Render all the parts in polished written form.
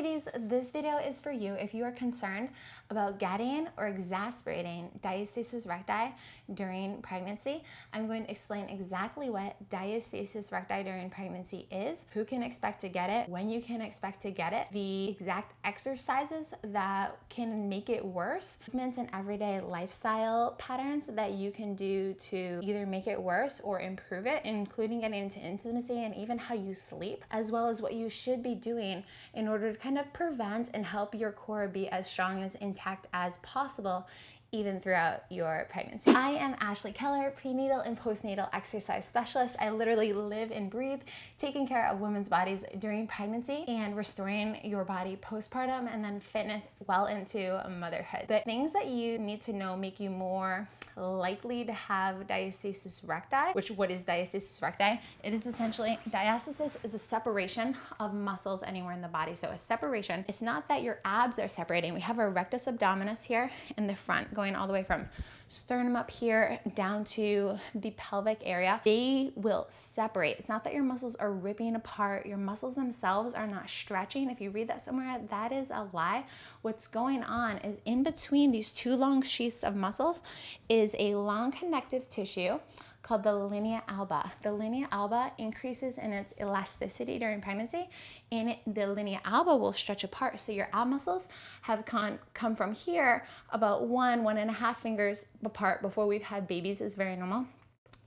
ladies, this video is for you if you are concerned about getting or exacerbating diastasis recti during pregnancy. I'm going to explain exactly what diastasis recti during pregnancy is, who can expect to get it, when you can expect to get it, the exact exercises that can make it worse, movements and everyday lifestyle patterns that you can do to either make it worse or improve it, including getting into intimacy and even how you sleep, as well as what you should be doing in order to kind of prevent and help your core be as strong as intact as possible even throughout your pregnancy. I am Ashley Keller, prenatal and postnatal exercise specialist. I literally live and breathe taking care of women's bodies during pregnancy and restoring your body postpartum, and then fitness well into motherhood. The things that you need to know make you more likely to have diastasis recti. What is diastasis recti? It is essentially, diastasis is a separation of muscles anywhere in the body. So a separation, it's not that your abs are separating. We have our rectus abdominis here in the front, going all the way from sternum up here down to the pelvic area. They will separate. It's not that your muscles are ripping apart. Your muscles themselves are not stretching. If you read that somewhere, that is a lie. What's going on is in between these two long sheaths of muscles is a long connective tissue called the linea alba. The linea alba increases in its elasticity during pregnancy, and the linea alba will stretch apart. So your ab muscles have come from here about 1.5 fingers apart before we've had babies, is very normal.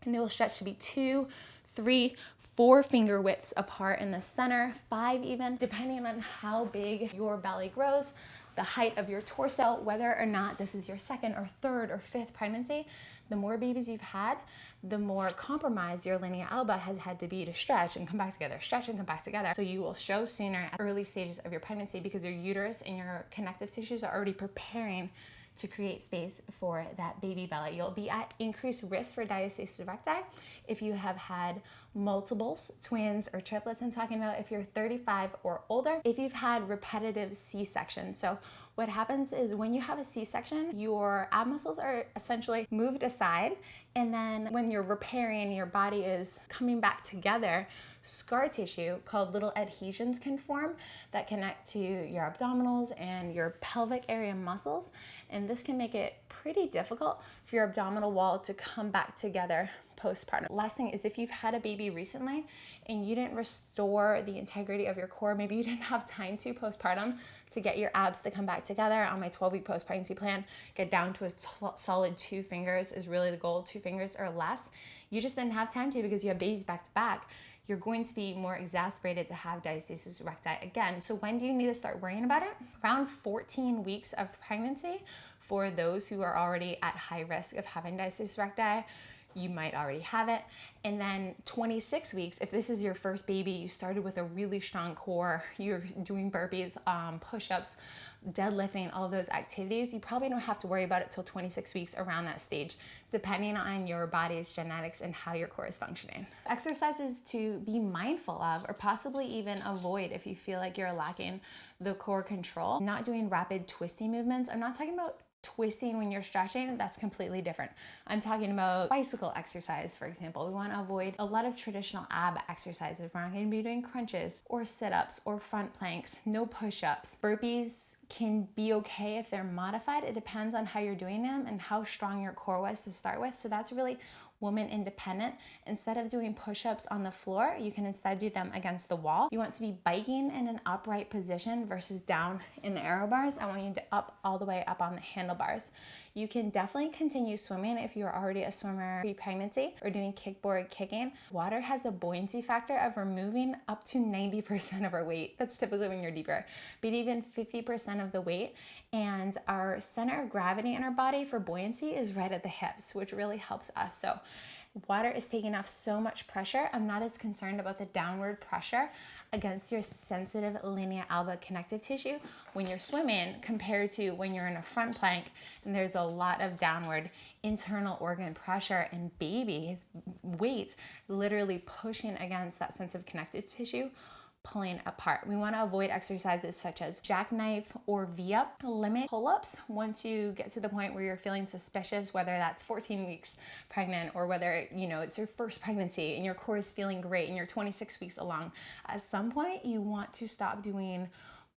And they will stretch to be 2, 3, 4 finger widths apart in the center, 5 even, depending on how big your belly grows, the height of your torso, whether or not this is your second or third or fifth pregnancy. The more babies you've had, the more compromised your linea alba has had to be to stretch and come back together, stretch and come back together. So you will show sooner at early stages of your pregnancy because your uterus and your connective tissues are already preparing to create space for that baby belly. You'll be at increased risk for diastasis recti if you have had multiples, twins, or triplets. I'm talking about if you're 35 or older, if you've had repetitive C-sections. So what happens is when you have a C-section, your ab muscles are essentially moved aside, and then when you're repairing, your body is coming back together, scar tissue called little adhesions can form that connect to your abdominals and your pelvic area muscles, and this can make it pretty difficult for your abdominal wall to come back together postpartum. Last thing is, if you've had a baby recently and you didn't restore the integrity of your core, maybe you didn't have time to postpartum to get your abs to come back together. On my 12-week post-pregnancy plan, get down to a solid 2 fingers is really the goal, 2 fingers or less. You just didn't have time to because you have babies back to back. You're going to be more exacerbated to have diastasis recti again. So when do you need to start worrying about it? Around 14 weeks of pregnancy for those who are already at high risk of having diastasis recti. You might already have it. And then 26 weeks, if this is your first baby, you started with a really strong core, you're doing burpees, push-ups, deadlifting, all those activities, you probably don't have to worry about it till 26 weeks around that stage, depending on your body's genetics and how your core is functioning. Exercises to be mindful of or possibly even avoid if you feel like you're lacking the core control. Not doing rapid twisty movements. I'm not talking about twisting when you're stretching, that's completely different. I'm talking about bicycle exercise, for example. We want to avoid a lot of traditional ab exercises. We're not going to be doing crunches or sit-ups or front planks, no push-ups. Burpees can be okay if they're modified. It depends on how you're doing them and how strong your core was to start with. So that's really woman independent. Instead of doing push-ups on the floor, you can instead do them against the wall. You want to be biking in an upright position versus down in the aero bars. I want you to up all the way up on the handlebars. You can definitely continue swimming if you're already a swimmer pre-pregnancy or doing kickboard kicking. Water has a buoyancy factor of removing up to 90% of our weight. That's typically when you're deeper, but even 50% of the weight. And our center of gravity in our body for buoyancy is right at the hips, which really helps us. So water is taking off so much pressure. I'm not as concerned about the downward pressure against your sensitive linea alba connective tissue when you're swimming compared to when you're in a front plank and there's a lot of downward internal organ pressure and baby's weight literally pushing against that sensitive connective tissue, pulling apart. We want to avoid exercises such as jackknife or V-up. Limit pull-ups once you get to the point where you're feeling suspicious, whether that's 14 weeks pregnant or whether, it's your first pregnancy and your core is feeling great and you're 26 weeks along. At some point, you want to stop doing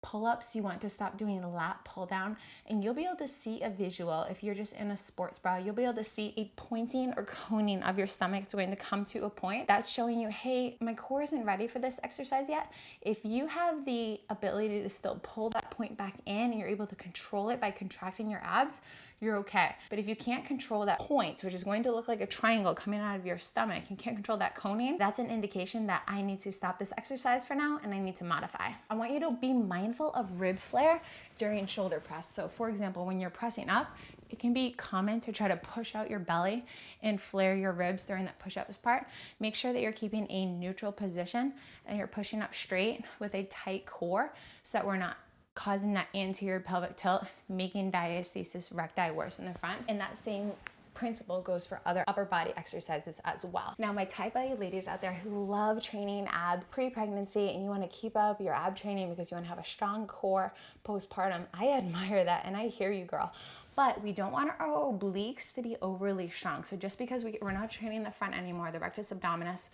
pull-ups, you want to stop doing lat pull down, and you'll be able to see a visual. If you're just in a sports bra, you'll be able to see a pointing or coning of your stomach. It's going to come to a point that's showing you, hey, my core isn't ready for this exercise yet. If you have the ability to still pull that point back in and you're able to control it by contracting your abs, you're okay. But if you can't control that point, which is going to look like a triangle coming out of your stomach, you can't control that coning, that's an indication that I need to stop this exercise for now and I need to modify. I want you to be mindful of rib flare during shoulder press. So for example, when you're pressing up, it can be common to try to push out your belly and flare your ribs during that push-ups part. Make sure that you're keeping a neutral position and you're pushing up straight with a tight core so that we're not causing that anterior pelvic tilt, making diastasis recti worse in the front. And that same principle goes for other upper body exercises as well. Now, my type A ladies out there who love training abs pre-pregnancy and you want to keep up your ab training because you want to have a strong core postpartum, I admire that and I hear you, girl. But we don't want our obliques to be overly strong. So just because we're not training the front anymore, the rectus abdominis,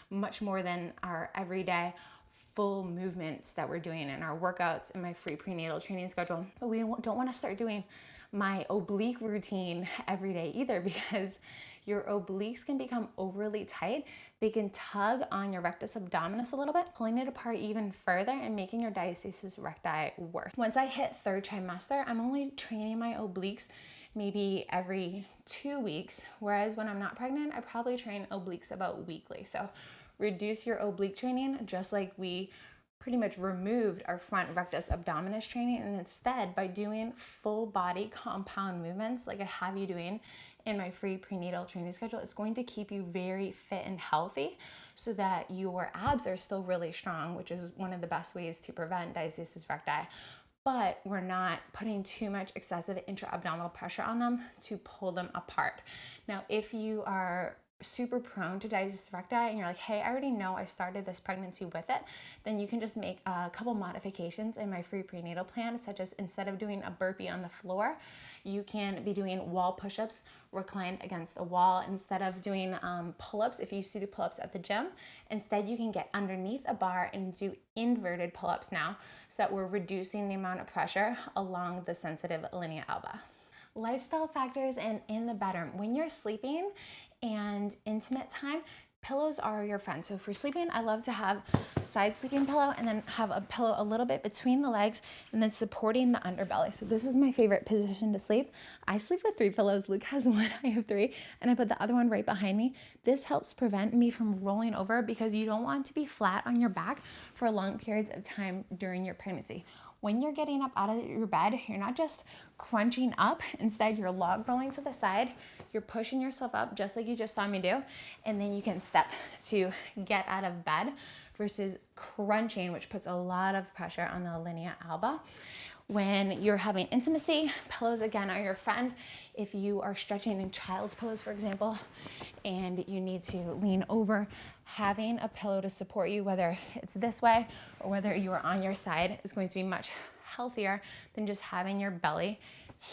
much more than our everyday full movements that we're doing in our workouts in my free prenatal training schedule. But we don't want to start doing my oblique routine every day either, because your obliques can become overly tight. They can tug on your rectus abdominis a little bit, pulling it apart even further and making your diastasis recti worse. Once I hit third trimester, I'm only training my obliques maybe every 2 weeks, whereas when I'm not pregnant, I probably train obliques about weekly. So reduce your oblique training, just like we pretty much removed our front rectus abdominis training, and instead by doing full body compound movements like I have you doing in my free prenatal training schedule, it's going to keep you very fit and healthy so that your abs are still really strong, which is one of the best ways to prevent diastasis recti. But we're not putting too much excessive intra-abdominal pressure on them to pull them apart. Now, if you are super prone to diastasis recti and you're like, hey, I already know I started this pregnancy with it, then you can just make a couple modifications in my free prenatal plan, such as instead of doing a burpee on the floor, you can be doing wall push-ups reclined against the wall. Instead of doing pull-ups, if you used to do pull-ups at the gym, instead you can get underneath a bar and do inverted pull-ups now, so that we're reducing the amount of pressure along the sensitive linea alba. Lifestyle factors and in the bedroom. When you're sleeping and intimate time, pillows are your friend. So for sleeping, I love to have a side sleeping pillow and then have a pillow a little bit between the legs and then supporting the underbelly. So this is my favorite position to sleep. I sleep with 3 pillows. Luke has 1, I have 3, and I put the other one right behind me. This helps prevent me from rolling over because you don't want to be flat on your back for long periods of time during your pregnancy. When you're getting up out of your bed, you're not just crunching up. Instead, you're log rolling to the side. You're pushing yourself up just like you just saw me do. And then you can step to get out of bed versus crunching, which puts a lot of pressure on the linea alba. When you're having intimacy, pillows again are your friend. If you are stretching in child's pose, for example, and you need to lean over, having a pillow to support you, whether it's this way or whether you are on your side, is going to be much healthier than just having your belly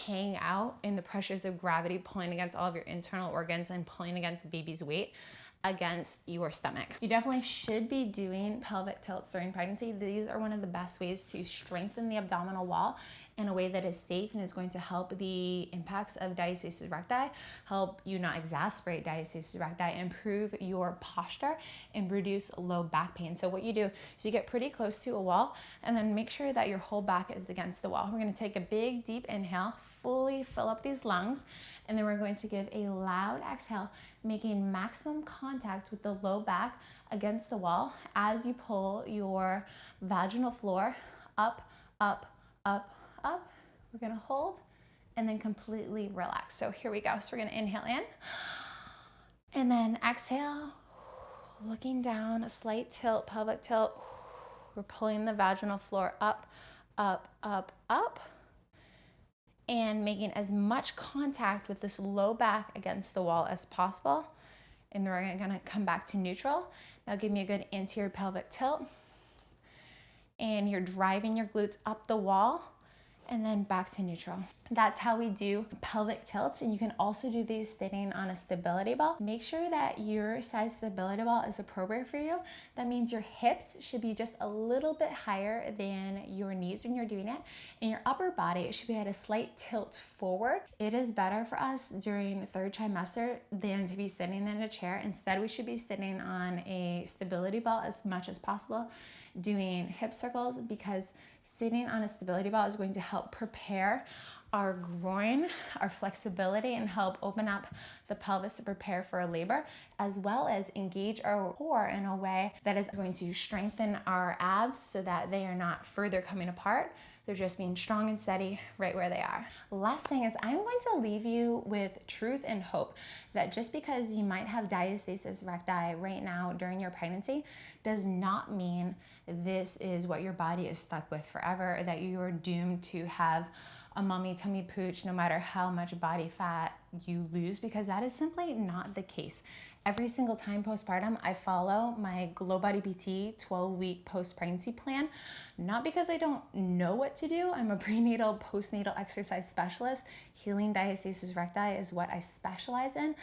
hang out in the pressures of gravity pulling against all of your internal organs and pulling against the baby's weight against your stomach. You definitely should be doing pelvic tilts during pregnancy. These are one of the best ways to strengthen the abdominal wall in a way that is safe and is going to help the impacts of diastasis recti, help you not exacerbate diastasis recti, improve your posture, and reduce low back pain. So what you do is you get pretty close to a wall and then make sure that your whole back is against the wall. We're going to take a big deep inhale, fully fill up these lungs, and then we're going to give a loud exhale, making maximum contact with the low back against the wall as you pull your vaginal floor up, up, up, up. We're gonna hold and then completely relax. So here we go. So we're gonna inhale in and then exhale, looking down, a slight tilt, pelvic tilt. We're pulling the vaginal floor up, up, up, up, and making as much contact with this low back against the wall as possible. And then we're gonna come back to neutral. Now give me a good anterior pelvic tilt. And you're driving your glutes up the wall and then back to neutral. That's how we do pelvic tilts, and you can also do these sitting on a stability ball. Make sure that your size stability ball is appropriate for you. That means your hips should be just a little bit higher than your knees when you're doing it, and your upper body should be at a slight tilt forward. It is better for us during third trimester than to be sitting in a chair. Instead, we should be sitting on a stability ball as much as possible, doing hip circles, because sitting on a stability ball is going to help prepare our groin, our flexibility, and help open up the pelvis to prepare for a labor, as well as engage our core in a way that is going to strengthen our abs so that they are not further coming apart. They're just being strong and steady right where they are. Last thing is, I'm going to leave you with truth and hope that just because you might have diastasis recti right now during your pregnancy does not mean this is what your body is stuck with forever, or that you are doomed to have a mommy tummy pooch no matter how much body fat you lose, because that is simply not the case. Every single time postpartum, I follow my Glow Body PT 12-week post-pregnancy plan, not because I don't know what to do. I'm a prenatal, postnatal exercise specialist. Healing diastasis recti is what I specialize in,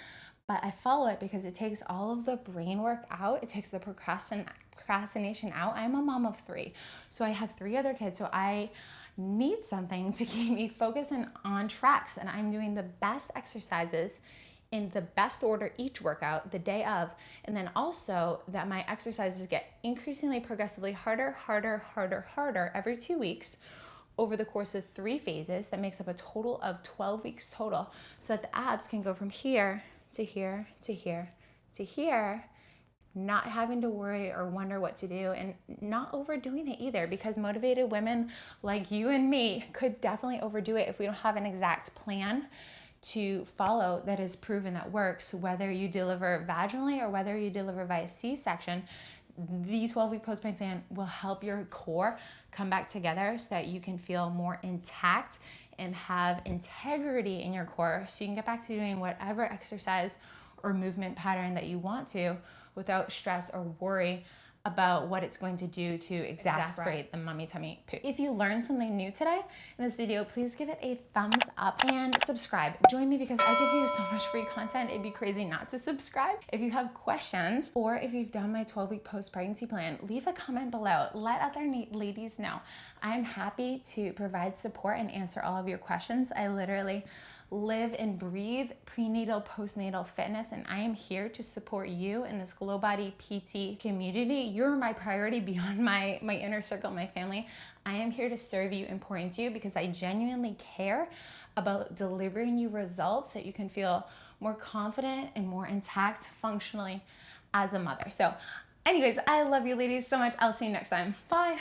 but I follow it because it takes all of the brain work out. It takes the procrastination out. I'm a mom of 3, so I have 3 other kids, so I need something to keep me focused and on tracks, and I'm doing the best exercises in the best order each workout the day of, and then also that my exercises get increasingly progressively harder every 2 weeks over the course of 3 phases. That makes up a total of 12 weeks total, so that the abs can go from here to here to here to here, not having to worry or wonder what to do, and not overdoing it either, because motivated women like you and me could definitely overdo it if we don't have an exact plan to follow that is proven that works, whether you deliver vaginally or whether you deliver via C-section. The 12-week post-pregnancy plan will help your core come back together so that you can feel more intact and have integrity in your core, so you can get back to doing whatever exercise or movement pattern that you want to without stress or worry about what it's going to do to exacerbate the mommy tummy poo. If you learned something new today in this video, please give it a thumbs up and subscribe. Join me because I give you so much free content. It'd be crazy not to subscribe. If you have questions, or if you've done my 12-week post-pregnancy plan, leave a comment below. Let other ladies know. I'm happy to provide support and answer all of your questions. I literally live and breathe prenatal, postnatal fitness, and I am here to support you in this Glow Body PT community. You're my priority beyond my inner circle, my family. I am here to serve you and pour into you because I genuinely care about delivering you results so that you can feel more confident and more intact functionally as a mother. So anyways, I love you ladies so much. I'll see you next time. Bye.